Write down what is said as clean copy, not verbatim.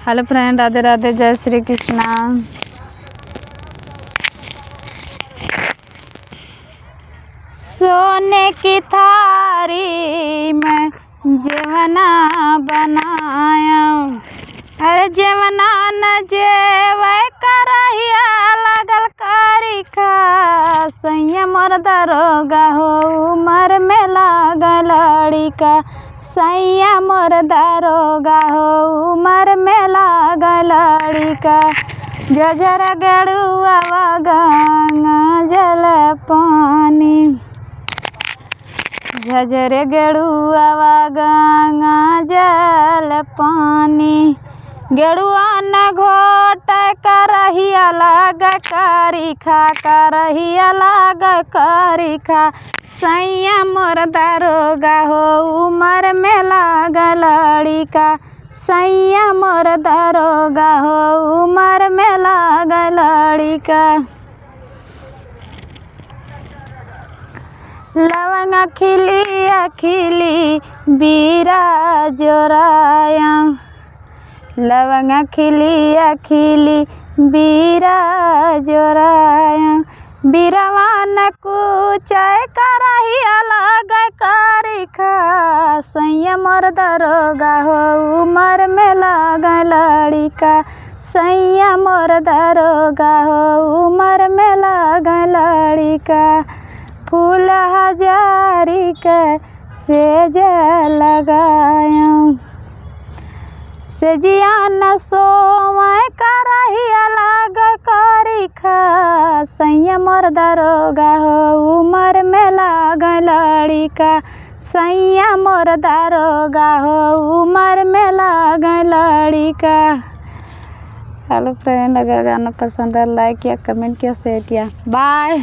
Hello friend, Radhe Radhe, जय श्री कृष्णा। सोने की थारी में जेवना बनाया, अरे जेवना न जेवे करहिया लागल करी खा। सैया मोर दरोगा हो उमर में लागल लड़िका, सैया मोर दरोगा हो उमर में लागल लड़िका। जजर गड़ुआ गंगा जल पानी, झजर गेड़ुआ गंगा जल पानी। गेड़ुआ न घोट करहिया लाग करी खा, करहिया लाग करी खा। सैया मोर दरोगा हो उमर में लागल लड़िका, सैया मोर दरोगा हो उमर में लागल लड़िका। लवंग खिली अखिली बीरा जोराया, लवंग खिली अखिली बीरा जोराया। बीरवा न कुचाय करहिया लाग करी खा। सैया मोर दरोगा हो उमर में लागल लड़िका, सैया मोर दरोगा हो उमर में लागल लड़िका। फूल हजारी के सेज लगाया, सेजिया न सोवै करहिया लाग करी खा। सैया मोर दरोगा हो उमर में लागल लड़िका, सैया मोर दरोगा हो उमर में लागल लड़िका। हेलो फ्रेंड, अगर गाना पसंद है लाइक किया, कमेंट किया, शेयर किया। बाय।